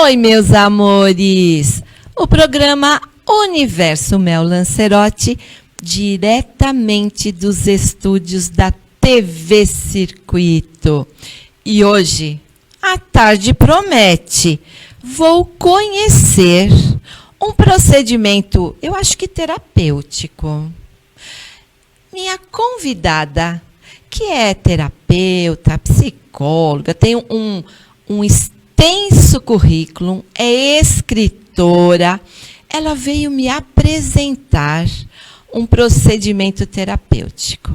Oi, meus amores! O programa Universo Mel Lancerotti, diretamente dos estúdios da TV Circuito. E hoje, a tarde promete. Vou conhecer um procedimento, eu acho que terapêutico. Minha convidada, que é terapeuta, psicóloga, tem um extenso currículo, é escritora. Ela veio me apresentar um procedimento terapêutico.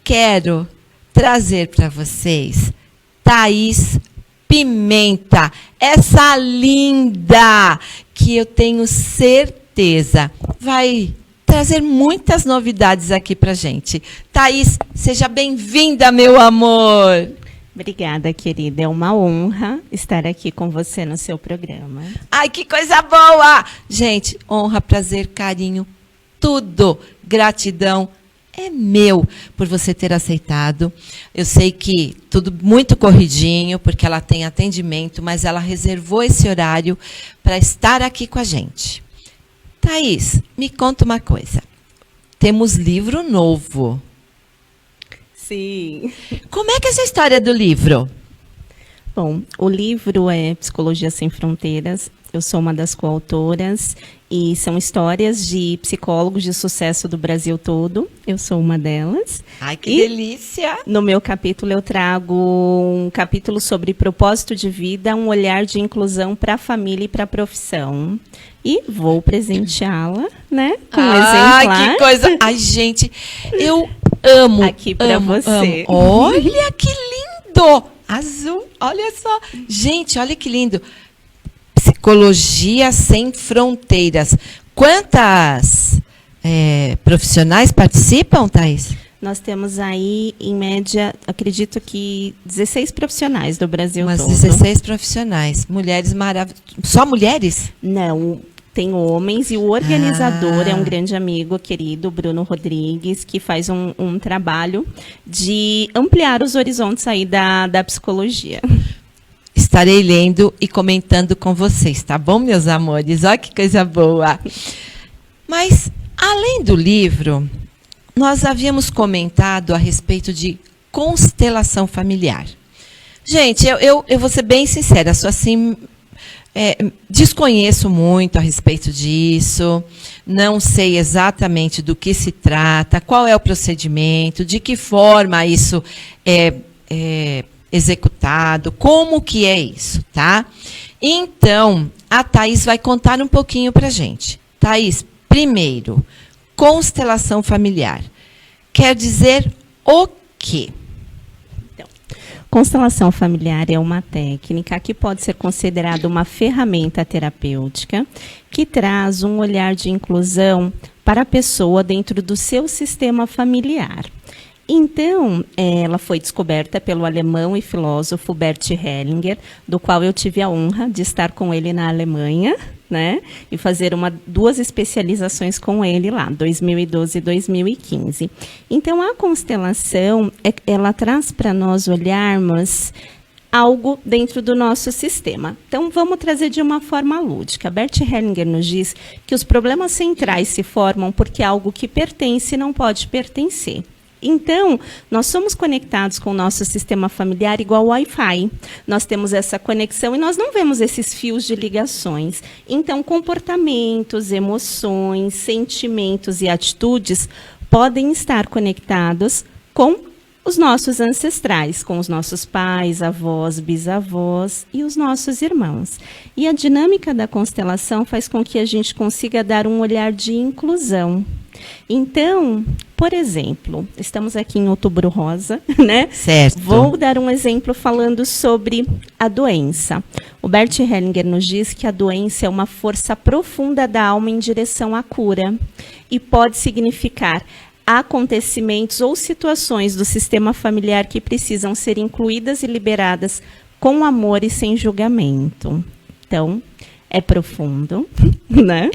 Quero trazer para vocês Thaís Pimenta, essa linda, que eu tenho certeza vai trazer muitas novidades aqui para gente. Thaís, seja bem-vinda, meu amor. Obrigada, querida. É uma honra estar aqui com você no seu programa. Ai, que coisa boa! Gente, honra, prazer, carinho, tudo. Gratidão é meu por você ter aceitado. Eu sei que tudo muito corridinho, porque ela tem atendimento, mas ela reservou esse horário para estar aqui com a gente. Thaís, me conta uma coisa. Temos livro novo. Sim. Como é que é essa história do livro? Bom, o livro é Psicologia Sem Fronteiras. Eu sou uma das coautoras e são histórias de psicólogos de sucesso do Brasil todo. Eu sou uma delas. Ai, que delícia! No meu capítulo eu trago um capítulo sobre propósito de vida, um olhar de inclusão para a família e para a profissão. E vou presenteá-la, né, com um exemplar. Ai, que coisa! Ai, gente, eu amo. Aqui para você. Amo. Olha que lindo! Azul, olha só. Gente, olha que lindo. Psicologia Sem Fronteiras. Quantas profissionais participam, Thaís? Nós temos aí, em média, acredito que 16 profissionais do Brasil todo. 16 profissionais. Mulheres maravilhosas. Só mulheres? Não, tem homens. E o organizador é um grande amigo, querido, Bruno Rodrigues, que faz um trabalho de ampliar os horizontes aí da psicologia. Estarei lendo e comentando com vocês, tá bom, meus amores? Olha que coisa boa. Mas, além do livro, nós havíamos comentado a respeito de constelação familiar. Gente, eu vou ser bem sincera, sou assim, desconheço muito a respeito disso, não sei exatamente do que se trata, qual é o procedimento, de que forma isso é executado, como que é isso, tá? Então, a Thaís vai contar um pouquinho para a gente. Thaís, primeiro, constelação familiar. Quer dizer o quê? Então, constelação familiar é uma técnica que pode ser considerada uma ferramenta terapêutica que traz um olhar de inclusão para a pessoa dentro do seu sistema familiar. Então, ela foi descoberta pelo alemão e filósofo Bert Hellinger, do qual eu tive a honra de estar com ele na Alemanha, né? E fazer duas especializações com ele lá, 2012 e 2015. Então, a constelação, ela traz para nós olharmos algo dentro do nosso sistema. Então, vamos trazer de uma forma lúdica. Bert Hellinger nos diz que os problemas centrais se formam porque algo que pertence não pode pertencer. Então, nós somos conectados com o nosso sistema familiar igual Wi-Fi. Nós temos essa conexão e nós não vemos esses fios de ligações. Então, comportamentos, emoções, sentimentos e atitudes podem estar conectados com os nossos ancestrais, com os nossos pais, avós, bisavós e os nossos irmãos. E a dinâmica da constelação faz com que a gente consiga dar um olhar de inclusão. Então, por exemplo, estamos aqui em Outubro Rosa, né? Certo. Vou dar um exemplo falando sobre a doença. O Bert Hellinger nos diz que a doença é uma força profunda da alma em direção à cura e pode significar acontecimentos ou situações do sistema familiar que precisam ser incluídas e liberadas com amor e sem julgamento. Então, é profundo, né?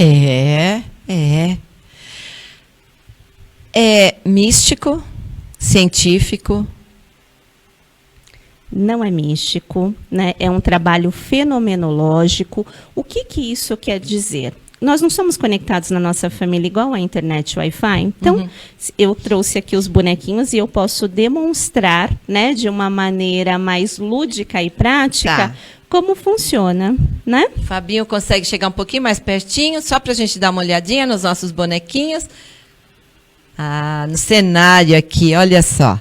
É místico, científico. não é místico, né? É um trabalho fenomenológico. O que isso quer dizer? Nós não somos conectados na nossa família igual à internet Wi-Fi. Então, eu trouxe aqui os bonequinhos e eu posso demonstrar, né, de uma maneira mais lúdica e prática, como funciona, né? Fabinho consegue chegar um pouquinho mais pertinho, só para a gente dar uma olhadinha nos nossos bonequinhos. No cenário aqui, olha só.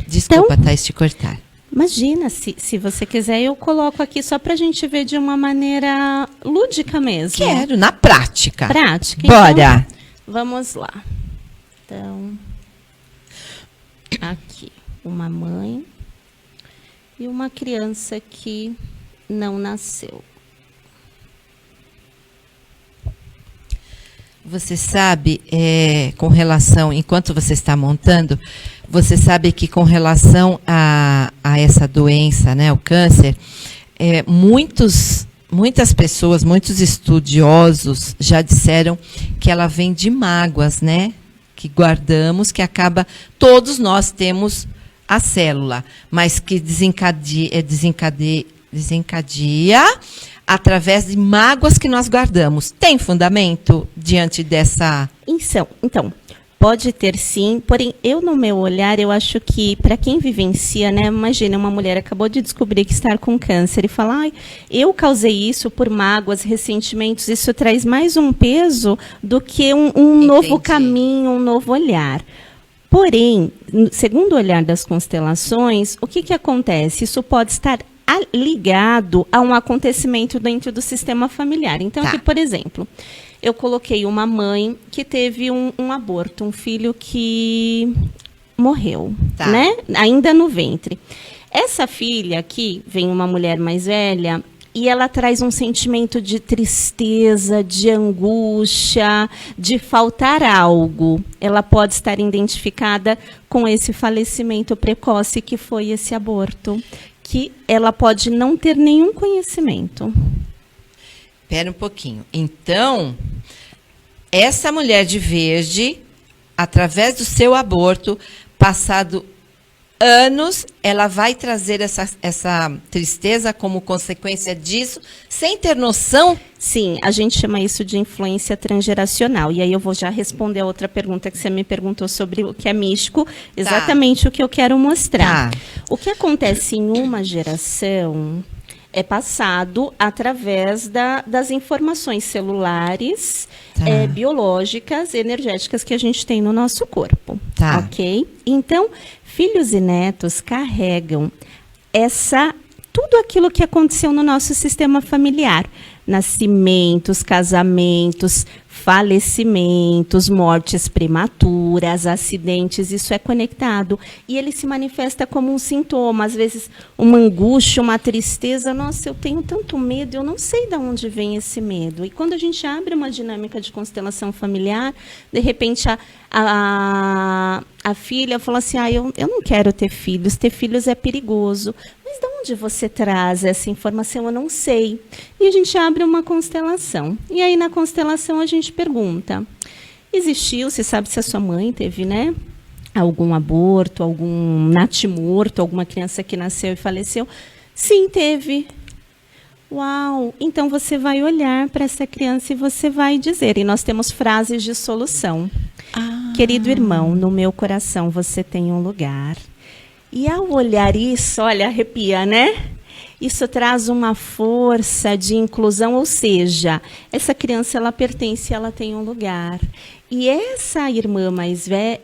Desculpa, então, Thais, te cortar. Imagina, se você quiser, eu coloco aqui só para a gente ver de uma maneira lúdica mesmo. Quero, na prática. Prática. Bora. Então, vamos lá. Então, aqui, uma mãe e uma criança que não nasceu. Você sabe, com relação, enquanto você está montando, você sabe que com relação a essa doença, né, o câncer, muitas pessoas, muitos estudiosos já disseram que ela vem de mágoas, né, que guardamos, que acaba, todos nós temos a célula, mas que desencadeia através de mágoas que nós guardamos. Tem fundamento diante dessa... Então, pode ter sim, porém, no meu olhar, eu acho que para quem vivencia, né, imagina uma mulher acabou de descobrir que está com câncer e fala, eu causei isso por mágoas, ressentimentos, isso traz mais um peso do que um novo caminho, um novo olhar. Porém, segundo o olhar das constelações, o que acontece? Isso pode estar ligado a um acontecimento dentro do sistema familiar. Então, aqui, por exemplo, eu coloquei uma mãe que teve um aborto, um filho que morreu, né? Ainda no ventre. Essa filha aqui, vem uma mulher mais velha, e ela traz um sentimento de tristeza, de angústia, de faltar algo. Ela pode estar identificada com esse falecimento precoce que foi esse aborto, que ela pode não ter nenhum conhecimento. Espera um pouquinho. Então, essa mulher de verde, através do seu aborto, passado anos, ela vai trazer essa tristeza como consequência disso, sem ter noção? Sim, a gente chama isso de influência transgeracional. E aí eu vou já responder a outra pergunta que você me perguntou sobre o que é místico, exatamente o que eu quero mostrar. O que acontece em uma geração é passado através das informações celulares, biológicas, energéticas que a gente tem no nosso corpo. Ok? Então, filhos e netos carregam tudo aquilo que aconteceu no nosso sistema familiar. Nascimentos, casamentos, falecimentos, mortes prematuras, acidentes, isso é conectado. E ele se manifesta como um sintoma, às vezes uma angústia, uma tristeza. Nossa, eu tenho tanto medo, eu não sei de onde vem esse medo. E quando a gente abre uma dinâmica de constelação familiar, de repente a filha fala assim, eu não quero ter filhos é perigoso. Mas de onde você traz essa informação? Eu não sei. E a gente abre uma constelação. E aí, na constelação, a gente pergunta, você sabe se a sua mãe teve, né, algum aborto, algum natimorto, alguma criança que nasceu e faleceu? Sim, teve. Uau! Então, você vai olhar para essa criança e você vai dizer, e nós temos frases de solução. Querido irmão, no meu coração você tem um lugar. E ao olhar isso, olha, arrepia, né? Isso traz uma força de inclusão, ou seja, essa criança, ela pertence, ela tem um lugar. E essa irmã mais velha,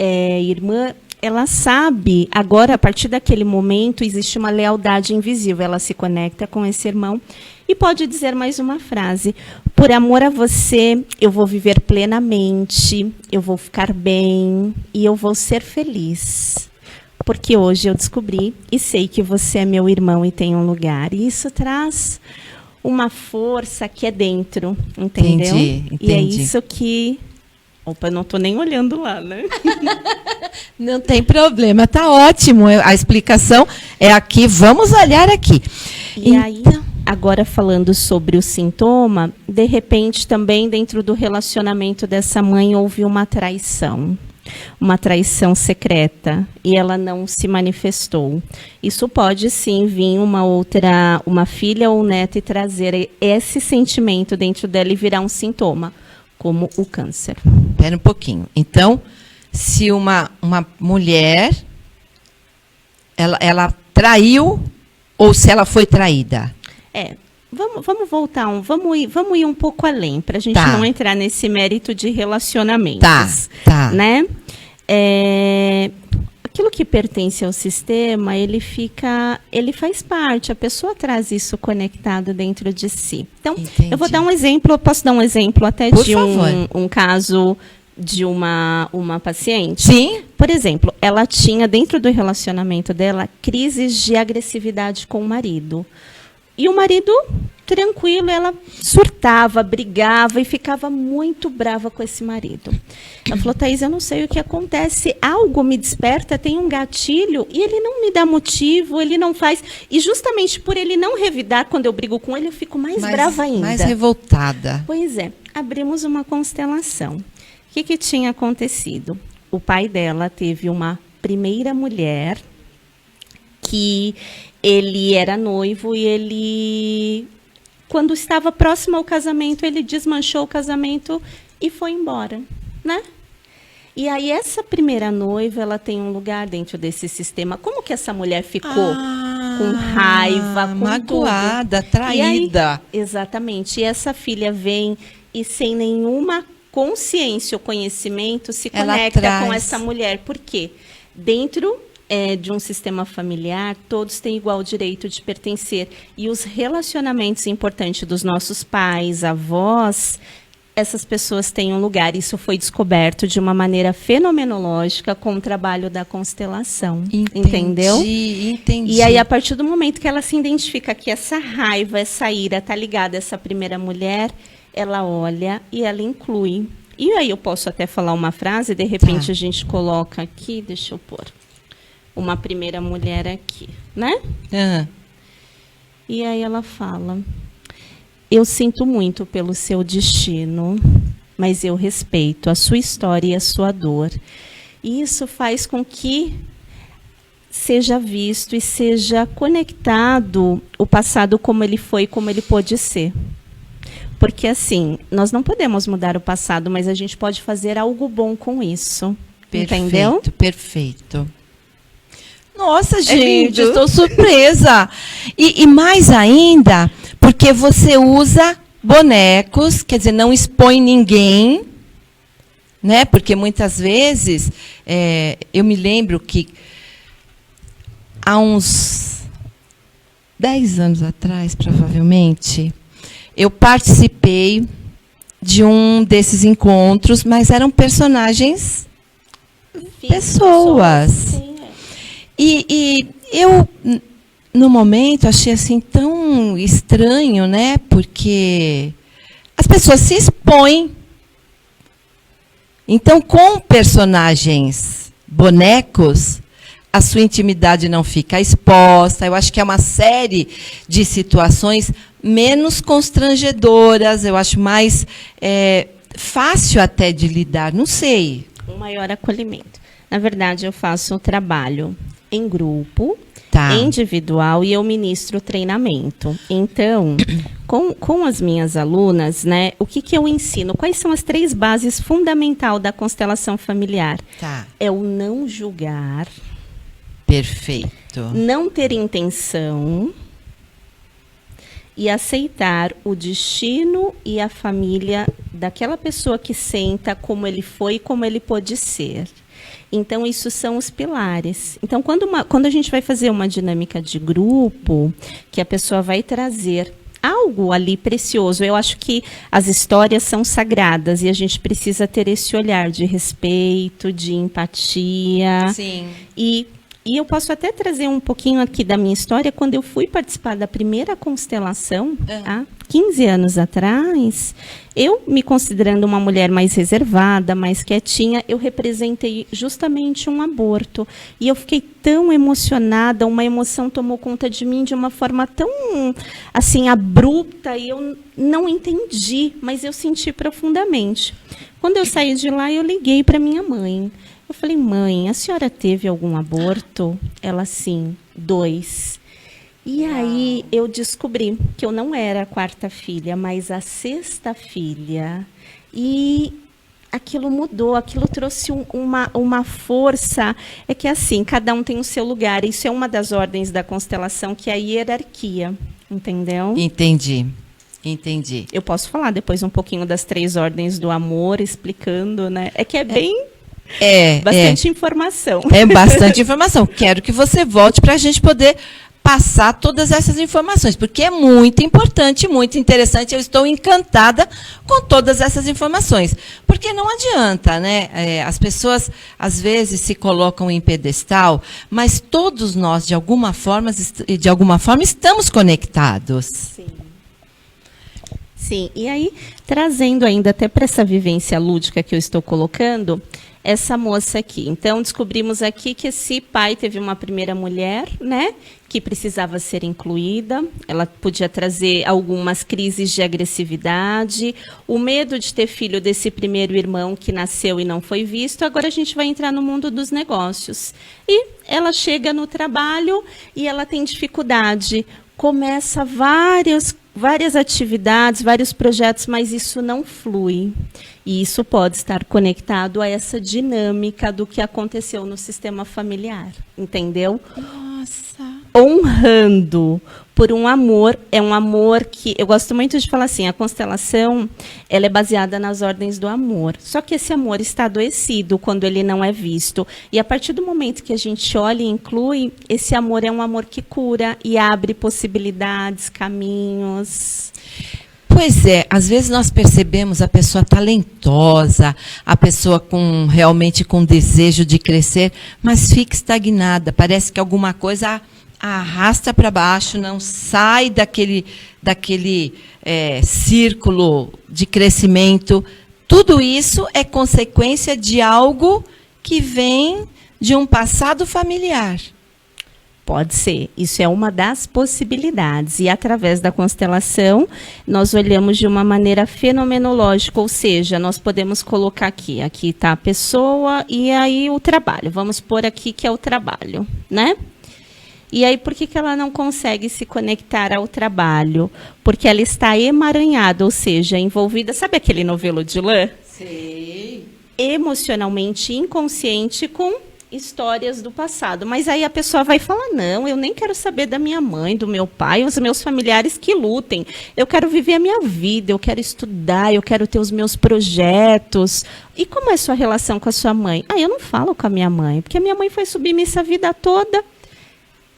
ela sabe, agora, a partir daquele momento, existe uma lealdade invisível. Ela se conecta com esse irmão e pode dizer mais uma frase. Por amor a você, eu vou viver plenamente, eu vou ficar bem e eu vou ser feliz. Porque hoje eu descobri e sei que você é meu irmão e tem um lugar. E isso traz uma força que é dentro, entendeu? Entendi. E é isso que... Opa, não estou nem olhando lá, né? Não tem problema, tá ótimo. A explicação é aqui, vamos olhar aqui. E aí, agora falando sobre o sintoma, de repente também dentro do relacionamento dessa mãe houve uma traição. uma traição secreta e ela não se manifestou. Isso pode sim vir uma filha ou neta e trazer esse sentimento dentro dela e virar um sintoma, como o câncer. Espera um pouquinho. Então, se uma mulher, ela traiu ou se ela foi traída? Vamos voltar, vamos ir um pouco além, para a gente não entrar nesse mérito de relacionamentos. Tá. Né? Aquilo que pertence ao sistema, ele faz parte, a pessoa traz isso conectado dentro de si. Então, Entendi. eu vou dar um exemplo, eu posso dar um exemplo até Por de favor. um caso de uma paciente. Sim. Por exemplo, ela tinha dentro do relacionamento dela crises de agressividade com o marido. E o marido, tranquilo, ela surtava, brigava e ficava muito brava com esse marido. Ela falou, Thaís, eu não sei o que acontece, algo me desperta, tem um gatilho e ele não me dá motivo, ele não faz. E justamente por ele não revidar, quando eu brigo com ele, eu fico mais brava ainda. Mais revoltada. Pois é, abrimos uma constelação. O que tinha acontecido? O pai dela teve uma primeira mulher que ele era noivo e ele, quando estava próximo ao casamento, ele desmanchou o casamento e foi embora, né? E aí essa primeira noiva, ela tem um lugar dentro desse sistema. Como que essa mulher ficou com raiva, com magoada, tudo? traída. Aí, exatamente. E essa filha vem e sem nenhuma consciência ou conhecimento se Ela conecta traz. com essa mulher. Por quê? Dentro de um sistema familiar, todos têm igual direito de pertencer. E os relacionamentos importantes dos nossos pais, avós, essas pessoas têm um lugar. Isso foi descoberto de uma maneira fenomenológica com o trabalho da constelação. Entendeu? Entendi. E aí, a partir do momento que ela se identifica que essa raiva, essa ira está ligada a essa primeira mulher, ela olha e ela inclui. E aí eu posso até falar uma frase, de repente a gente coloca aqui, deixa eu pôr. Uma primeira mulher aqui, né? E aí ela fala, eu sinto muito pelo seu destino, mas eu respeito a sua história e a sua dor. E isso faz com que seja visto e seja conectado o passado como ele foi, como ele pôde ser. Porque assim, nós não podemos mudar o passado, mas a gente pode fazer algo bom com isso. Entendeu? Perfeito. Nossa, gente, lindo. estou surpresa. E mais ainda, porque você usa bonecos, quer dizer, não expõe ninguém, né? Porque muitas vezes, eu me lembro que há uns 10 anos atrás, provavelmente, eu participei de um desses encontros, mas eram personagens, pessoas. Sim. E eu, no momento, achei assim tão estranho, né? Porque as pessoas se expõem. Então, com personagens bonecos, a sua intimidade não fica exposta. Eu acho que é uma série de situações menos constrangedoras, eu acho mais fácil até de lidar, não sei. Um maior acolhimento. Na verdade, eu faço um trabalho em grupo, individual, e eu ministro treinamento. Então, com as minhas alunas, né, o que eu ensino? Quais são as 3 bases fundamentais da constelação familiar? É o não julgar. Perfeito. Não ter intenção e aceitar o destino e a família daquela pessoa que senta como ele foi e como ele pôde ser. Então, isso são os pilares. Então, quando a gente vai fazer uma dinâmica de grupo, que a pessoa vai trazer algo ali precioso, eu acho que as histórias são sagradas e a gente precisa ter esse olhar de respeito, de empatia. Sim. E eu posso até trazer um pouquinho aqui da minha história. Quando eu fui participar da primeira constelação, há 15 anos atrás, eu, me considerando uma mulher mais reservada, mais quietinha, eu representei justamente um aborto. E eu fiquei tão emocionada, uma emoção tomou conta de mim de uma forma tão, assim, abrupta, e eu não entendi, mas eu senti profundamente. Quando eu saí de lá, eu liguei para minha mãe. Eu falei, mãe, a senhora teve algum aborto? Ela, sim, 2. E aí eu descobri que eu não era a 4ª filha, mas a 6ª filha. E aquilo mudou, aquilo trouxe uma força. É que assim, cada um tem o seu lugar. Isso é uma das ordens da constelação, que é a hierarquia. Entendeu? Entendi. Eu posso falar depois um pouquinho das 3 ordens do amor, explicando, né? É que é bem... bastante informação. É bastante informação. Quero que você volte para a gente poder passar todas essas informações, porque é muito importante, muito interessante. Eu estou encantada com todas essas informações, porque não adianta, né? As pessoas às vezes se colocam em pedestal, mas todos nós de alguma forma estamos conectados. Sim, e aí trazendo ainda até para essa vivência lúdica que eu estou colocando, essa moça aqui. Então, descobrimos aqui que esse pai teve uma primeira mulher, né, que precisava ser incluída. Ela podia trazer algumas crises de agressividade, o medo de ter filho desse primeiro irmão que nasceu e não foi visto. Agora a gente vai entrar no mundo dos negócios. E ela chega no trabalho e ela tem dificuldade. Começa várias atividades, vários projetos, mas isso não flui. E isso pode estar conectado a essa dinâmica do que aconteceu no sistema familiar, entendeu? Nossa. Honrando por um amor, é um amor que... Eu gosto muito de falar assim, a constelação, ela é baseada nas ordens do amor. Só que esse amor está adoecido quando ele não é visto. E a partir do momento que a gente olha e inclui, esse amor é um amor que cura e abre possibilidades, caminhos. Pois é, às vezes nós percebemos a pessoa talentosa, a pessoa realmente com desejo de crescer, mas fica estagnada. Parece que alguma coisa arrasta para baixo, não sai daquele círculo de crescimento. Tudo isso é consequência de algo que vem de um passado familiar. Pode ser. Isso é uma das possibilidades. E, através da constelação, nós olhamos de uma maneira fenomenológica, ou seja, nós podemos colocar aqui está a pessoa e aí o trabalho. Vamos pôr aqui que é o trabalho, né? E aí, por que ela não consegue se conectar ao trabalho? Porque ela está emaranhada, ou seja, envolvida... Sabe aquele novelo de lã? Sei. Emocionalmente inconsciente com histórias do passado. Mas aí a pessoa vai falar, não, eu nem quero saber da minha mãe, do meu pai, os meus familiares que lutem. Eu quero viver a minha vida, eu quero estudar, eu quero ter os meus projetos. E como é a sua relação com a sua mãe? Eu não falo com a minha mãe, porque a minha mãe foi submissa a vida toda.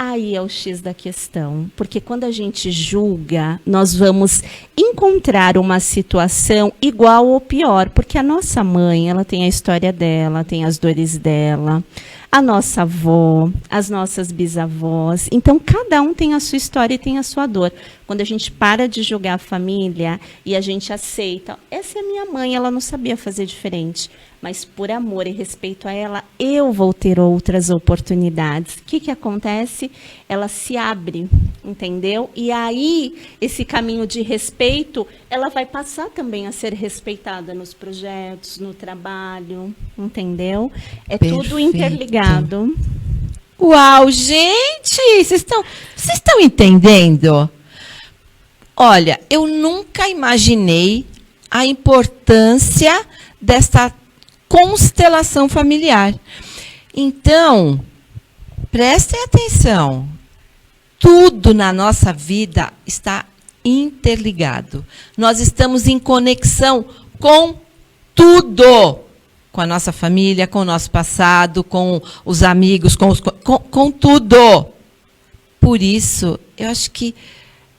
Aí é o X da questão, porque quando a gente julga, nós vamos encontrar uma situação igual ou pior, porque a nossa mãe, ela tem a história dela, tem as dores dela, a nossa avó, as nossas bisavós, então cada um tem a sua história e tem a sua dor. Quando a gente para de julgar a família e a gente aceita, essa é a minha mãe, ela não sabia fazer diferente, mas por amor e respeito a ela, eu vou ter outras oportunidades. O que acontece? Ela se abre, entendeu? E aí, esse caminho de respeito, ela vai passar também a ser respeitada nos projetos, no trabalho, entendeu? É Perfeito. Tudo interligado. Uau, gente! Vocês estão entendendo? Olha, eu nunca imaginei a importância desta constelação familiar. Então, prestem atenção. Tudo na nossa vida está interligado. Nós estamos em conexão com tudo. Com a nossa família, com o nosso passado, com os amigos, com tudo. Por isso,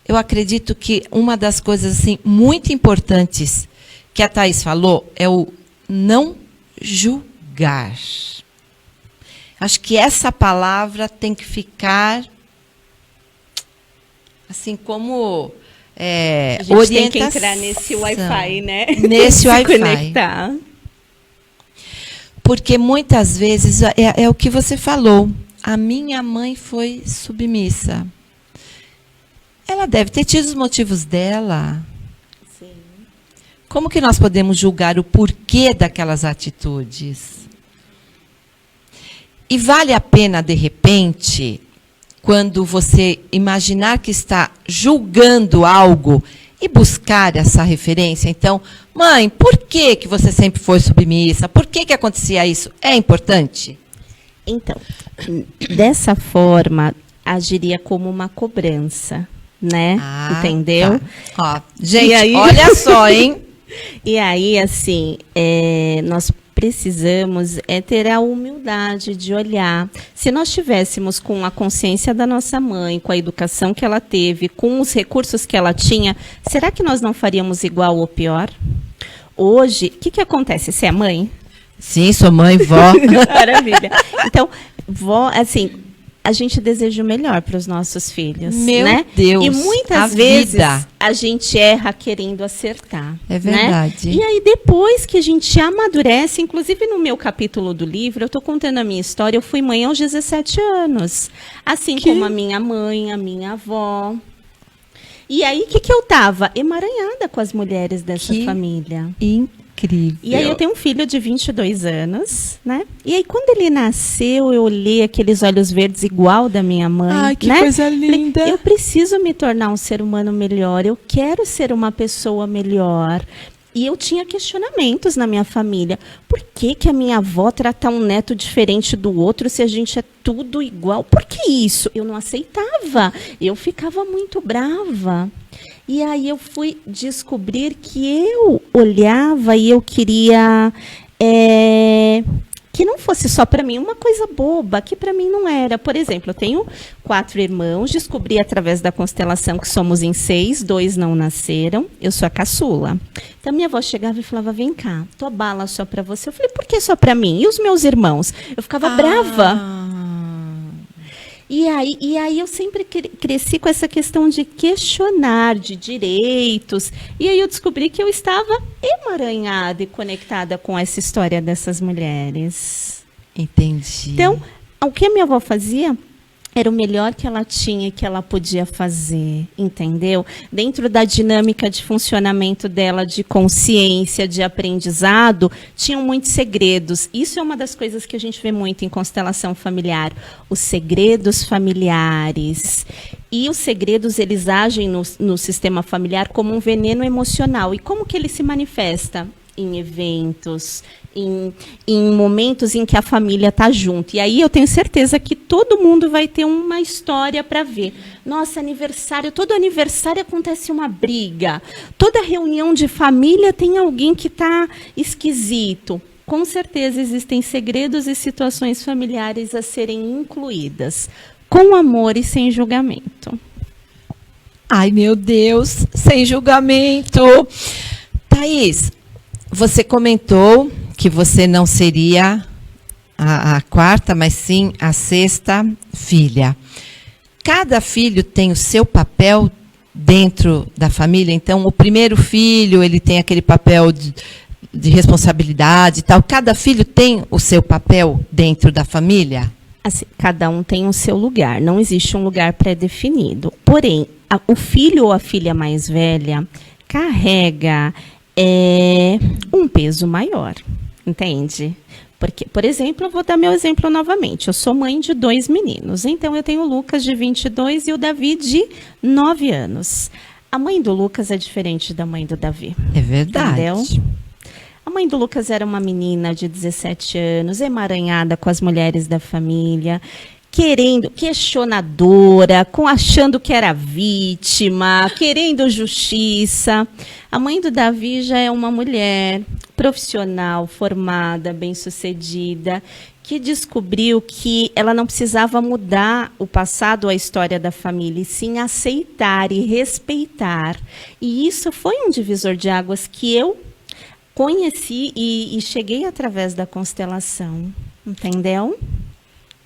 eu acredito que uma das coisas assim, muito importantes que a Thaís falou é o não julgar. Acho que essa palavra tem que ficar assim como a gente orientação. tem que entrar nesse Wi-Fi, né? Nesse Wi-Fi. Conectar. Porque muitas vezes é o que você falou. A minha mãe foi submissa. Ela deve ter tido os motivos dela. Sim. Como que nós podemos julgar o porquê daquelas atitudes? E vale a pena, de repente, quando você imaginar que está julgando algo e buscar essa referência. Então, mãe, por que que você sempre foi submissa? Por que que acontecia isso? É importante? Então, dessa forma, agiria como uma cobrança, né? Entendeu? Tá. Ó, gente, aí... olha só, hein? E aí, assim, nós precisamos ter a humildade de olhar. Se nós tivéssemos com a consciência da nossa mãe, com a educação que ela teve, com os recursos que ela tinha, será que nós não faríamos igual ou pior? Hoje, o que acontece? Você é mãe? Sim, sou mãe, vó. Maravilha. Então, vó, assim, a gente deseja o melhor para os nossos filhos, Meu né? Deus, e muitas vezes a gente erra querendo acertar. É verdade. Né? E aí depois que a gente amadurece, inclusive no meu capítulo do livro, eu estou contando a minha história, eu fui mãe aos 17 anos. Assim como a minha mãe, a minha avó. E aí, o que eu estava? Emaranhada com as mulheres dessa família. Incrível. E aí eu tenho um filho de 22 anos, né? E aí quando ele nasceu, eu olhei aqueles olhos verdes igual da minha mãe. Ai, que né? coisa linda. Eu preciso me tornar um ser humano melhor, eu quero ser uma pessoa melhor. E eu tinha questionamentos na minha família. Por que que a minha avó trata um neto diferente do outro se a gente é tudo igual? Por que isso? Eu não aceitava. Eu ficava muito brava. E aí eu fui descobrir que eu olhava e eu queria que não fosse só para mim uma coisa boba, que para mim não era. Por exemplo, eu tenho 4 irmãos, descobri através da constelação que somos em 6, 2 não nasceram, eu sou a caçula. Então minha avó chegava e falava, vem cá, tua bala só para você. Eu falei, por que só para mim? E os meus irmãos? Eu ficava brava. E aí eu sempre cresci com essa questão de questionar, de direitos. E aí eu descobri que eu estava emaranhada e conectada com essa história dessas mulheres. Entendi. Então, o que a minha avó fazia era o melhor que ela tinha e que ela podia fazer, entendeu? Dentro da dinâmica de funcionamento dela, de consciência, de aprendizado, tinham muitos segredos. Isso é uma das coisas que a gente vê muito em constelação familiar. Os segredos familiares. E os segredos, eles agem no sistema familiar como um veneno emocional. E como que ele se manifesta? Em eventos, em momentos em que a família está junto. E aí eu tenho certeza que todo mundo vai ter uma história para ver. Nossa, aniversário, todo aniversário acontece uma briga. Toda reunião de família tem alguém que está esquisito. Com certeza existem segredos e situações familiares a serem incluídas, com amor e sem julgamento. Ai, meu Deus, sem julgamento. Thaís, você comentou que você não seria a 4ª, mas sim a 6ª filha. Cada filho tem o seu papel dentro da família. Então, o primeiro filho, ele tem aquele papel de responsabilidade e tal. Cada filho tem o seu papel dentro da família? Assim, cada um tem o seu lugar. Não existe um lugar pré-definido. Porém, o filho ou a filha mais velha carrega um peso maior, entende? Porque, por exemplo, eu vou dar meu exemplo novamente. Eu sou mãe de 2 meninos, então eu tenho o Lucas de 22 e o Davi de 9 anos. A mãe do Lucas é diferente da mãe do Davi. É verdade. Entendeu? A mãe do Lucas era uma menina de 17 anos, emaranhada com as mulheres da família, questionadora, achando que era vítima, querendo justiça. A mãe do Davi já é uma mulher profissional, formada, bem-sucedida, que descobriu que ela não precisava mudar o passado, a história da família, e sim aceitar e respeitar. E isso foi um divisor de águas que eu conheci e cheguei através da constelação. Entendeu?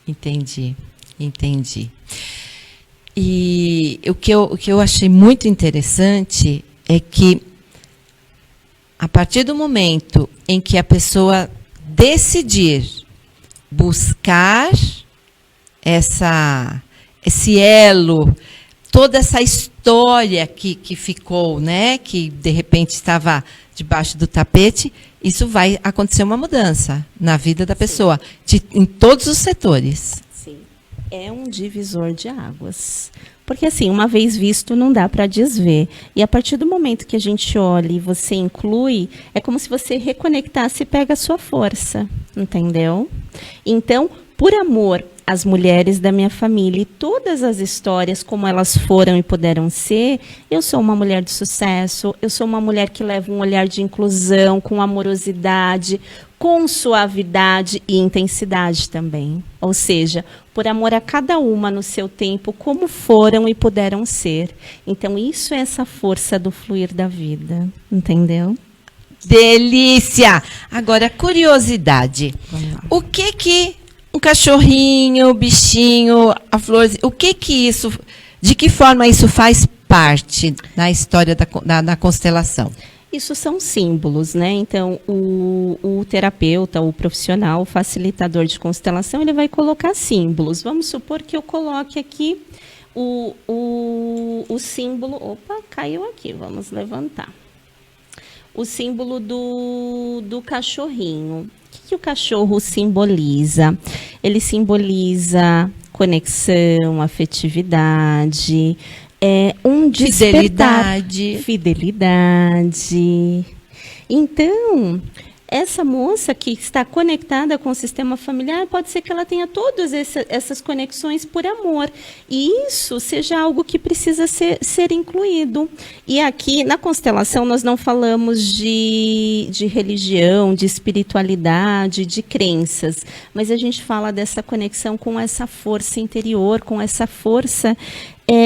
Entendi. E o que eu achei muito interessante é que, a partir do momento em que a pessoa decidir buscar esse elo, toda essa história que ficou, né, que de repente estava debaixo do tapete, isso vai acontecer uma mudança na vida da pessoa, em todos os setores. Sim, é um divisor de águas. Porque, assim, uma vez visto, não dá para desver. E a partir do momento que a gente olha e você inclui, é como se você reconectasse e pega a sua força, entendeu? Então, por amor às mulheres da minha família e todas as histórias como elas foram e puderam ser, eu sou uma mulher de sucesso, eu sou uma mulher que leva um olhar de inclusão, com amorosidade, com suavidade e intensidade também. Ou seja, por amor a cada uma no seu tempo, como foram e puderam ser. Então, isso é essa força do fluir da vida, entendeu? Delícia! Agora, curiosidade. O que um cachorrinho, bichinho, a florzinha, de que forma isso faz parte da história da constelação? Isso são símbolos, né? Então, o terapeuta, o profissional, o facilitador de constelação, ele vai colocar símbolos. Vamos supor que eu coloque aqui o símbolo... Opa, caiu aqui, vamos levantar. O símbolo do cachorrinho. O que o cachorro simboliza? Ele simboliza conexão, afetividade, um despertar, fidelidade. Então, essa moça que está conectada com o sistema familiar, pode ser que ela tenha todas essas conexões por amor. E isso seja algo que precisa ser incluído. E aqui, na constelação, nós não falamos de religião, de espiritualidade, de crenças. Mas a gente fala dessa conexão com essa força interior, com essa força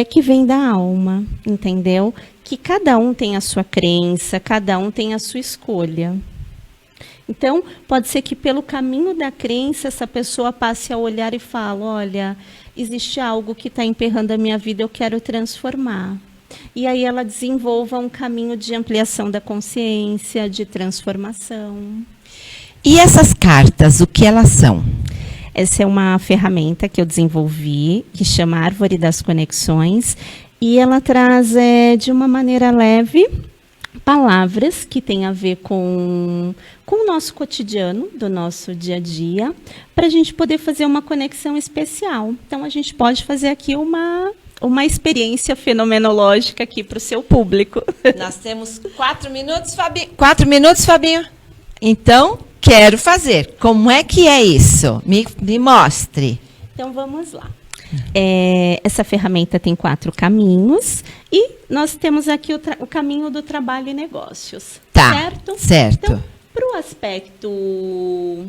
que vem da alma, entendeu? Que cada um tem a sua crença, cada um tem a sua escolha. Então, pode ser que pelo caminho da crença, essa pessoa passe a olhar e fale, olha, existe algo que está emperrando a minha vida, eu quero transformar. E aí ela desenvolva um caminho de ampliação da consciência, de transformação. E essas cartas, o que elas são? Essa é uma ferramenta que eu desenvolvi, que chama Árvore das Conexões, e ela traz de uma maneira leve palavras que têm a ver com o nosso cotidiano, do nosso dia a dia, para a gente poder fazer uma conexão especial. Então, a gente pode fazer aqui uma experiência fenomenológica aqui para o seu público. Nós temos 4 minutos, Fabinho. 4 minutos, Fabinho? Então, quero fazer. Como é que é isso? Me mostre. Então, vamos lá. Essa ferramenta tem 4 caminhos e nós temos aqui o caminho do trabalho e negócios. Tá, certo? Então, para o aspecto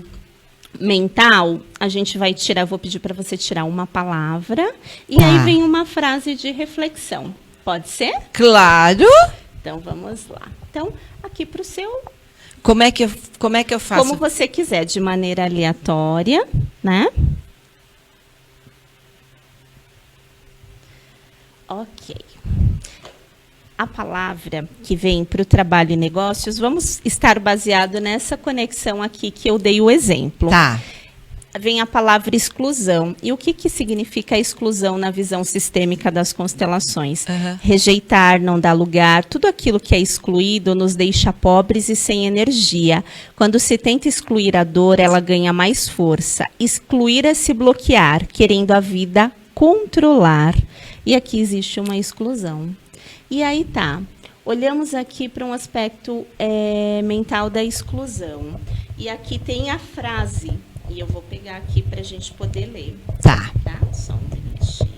mental, a gente vai tirar, vou pedir para você tirar uma palavra e aí vem uma frase de reflexão. Pode ser? Claro. Então, vamos lá. Então, aqui para o seu... Como é que eu faço? Como você quiser, de maneira aleatória, né? Ok. A palavra que vem para o trabalho e negócios, vamos estar baseado nessa conexão aqui que eu dei o exemplo. Tá. Vem a palavra exclusão. E o que significa a exclusão na visão sistêmica das constelações? Rejeitar, não dar lugar, tudo aquilo que é excluído nos deixa pobres e sem energia. Quando se tenta excluir a dor, ela ganha mais força. Excluir é se bloquear, querendo a vida controlar. E aqui existe uma exclusão. E aí tá, olhamos aqui para um aspecto mental da exclusão. E aqui tem a frase, e eu vou pegar aqui para a gente poder ler. Tá. Só um minutinho.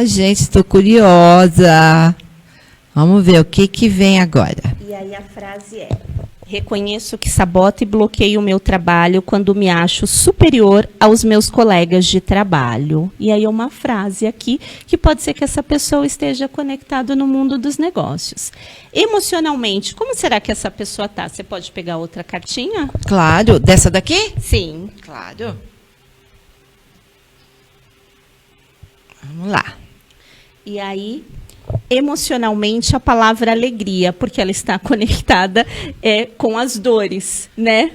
Gente, estou curiosa. Vamos ver o que vem agora. E aí a frase é: reconheço que saboto e bloqueio o meu trabalho quando me acho superior aos meus colegas de trabalho. E aí uma frase aqui que pode ser que essa pessoa esteja conectada no mundo dos negócios. Emocionalmente, como será que essa pessoa está? Você pode pegar outra cartinha? Claro. Dessa daqui? Sim. Claro. Vamos lá. E aí, emocionalmente, a palavra alegria, porque ela está conectada com as dores, né?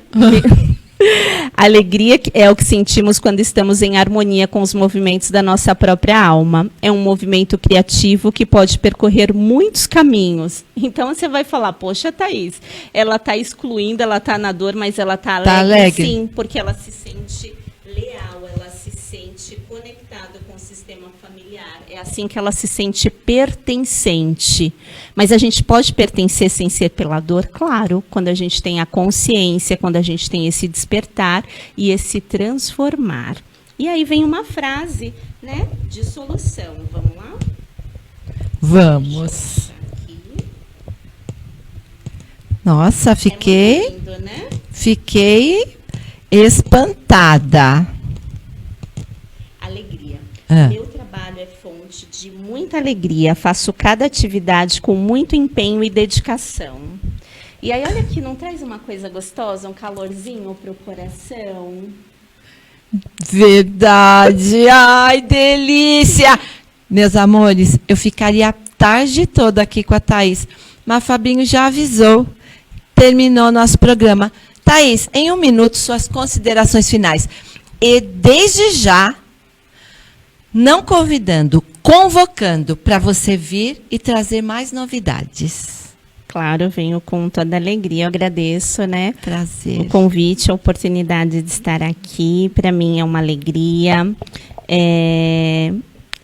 Alegria é o que sentimos quando estamos em harmonia com os movimentos da nossa própria alma. É um movimento criativo que pode percorrer muitos caminhos. Então, você vai falar, poxa, Thaís, ela está excluindo, ela está na dor, mas ela está alegre. Tá alegre? Sim, porque ela se sente leal, ela se sente conectada com o sistema familiar. É assim que ela se sente pertencente. Mas a gente pode pertencer sem ser pela dor? Claro, quando a gente tem a consciência, quando a gente tem esse despertar e esse transformar. E aí vem uma frase, né, de solução. Vamos lá? Vamos. Nossa, fiquei... É muito lindo, né? Fiquei espantada. Alegria. Ah. Meu trabalho é fonte de muita alegria. Faço cada atividade com muito empenho e dedicação. E aí, olha aqui, não traz uma coisa gostosa, um calorzinho pro coração? Verdade. Ai, delícia. Meus amores, eu ficaria a tarde toda aqui com a Thaís. Mas Fabinho já avisou. Terminou nosso programa. Thaís, em 1 minuto, suas considerações finais. E desde já, não convidando, convocando para você vir e trazer mais novidades. Claro, eu venho com toda alegria. Eu agradeço, né? Prazer. O convite, a oportunidade de estar aqui. Para mim é uma alegria.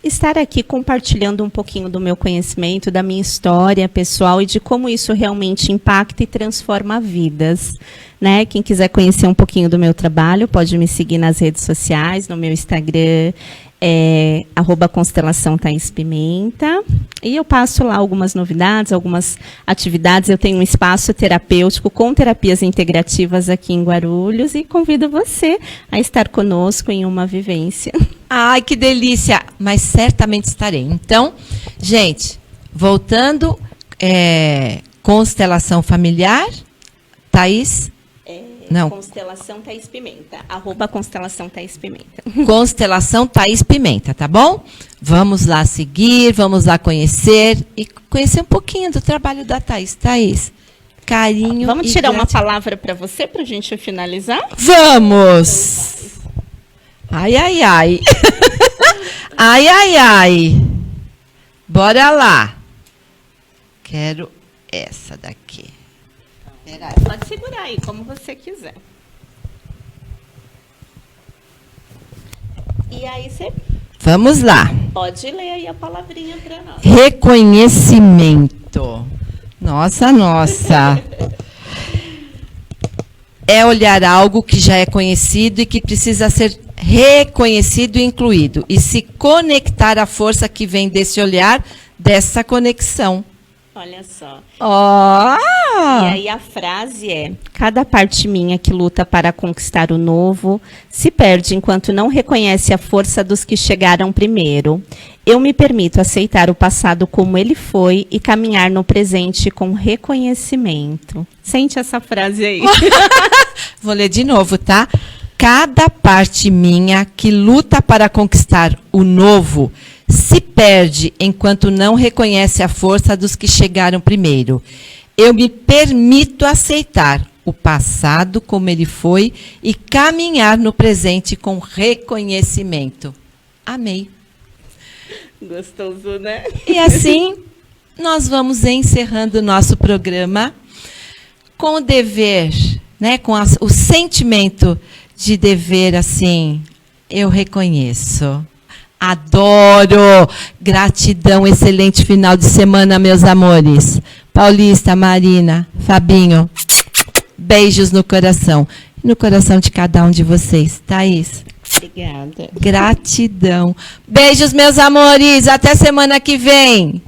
Estar aqui compartilhando um pouquinho do meu conhecimento, da minha história pessoal e de como isso realmente impacta e transforma vidas. Né? Quem quiser conhecer um pouquinho do meu trabalho, pode me seguir nas redes sociais, no meu Instagram, @Constelação Thaís Pimenta. E eu passo lá algumas novidades, algumas atividades. Eu tenho um espaço terapêutico com terapias integrativas aqui em Guarulhos e convido você a estar conosco em uma vivência. Ai, que delícia! Mas certamente estarei. Então, gente, voltando, constelação familiar, Thaís? Não. Constelação Thaís Pimenta. @Constelação Thaís Pimenta. Constelação Thaís Pimenta, tá bom? Vamos lá seguir, vamos lá conhecer e conhecer um pouquinho do trabalho da Thaís. Thaís, carinho. Vamos tirar uma palavra para você, para a gente finalizar? Vamos! Ai, ai, ai. Ai, ai, ai. Bora lá. Quero essa daqui. Pode segurar aí, como você quiser. E aí você Vamos lá. pode ler aí a palavrinha para nós. Reconhecimento. Nossa, nossa. É olhar algo que já é conhecido e que precisa ser reconhecido e incluído. E se conectar à força que vem desse olhar, dessa conexão. Olha só. Ó! E aí a frase é: cada parte minha que luta para conquistar o novo se perde enquanto não reconhece a força dos que chegaram primeiro. Eu me permito aceitar o passado como ele foi e caminhar no presente com reconhecimento. Sente essa frase aí. Vou ler de novo, tá? Cada parte minha que luta para conquistar o novo se perde enquanto não reconhece a força dos que chegaram primeiro. Eu me permito aceitar o passado como ele foi e caminhar no presente com reconhecimento. Amei. Gostoso, né? E assim, nós vamos encerrando o nosso programa com o dever, né, com o sentimento de dever, assim, eu reconheço. Adoro! Gratidão, excelente final de semana, meus amores. Paulista, Marina, Fabinho, beijos no coração. No coração de cada um de vocês. Thaís. Obrigada. Gratidão. Beijos, meus amores. Até semana que vem.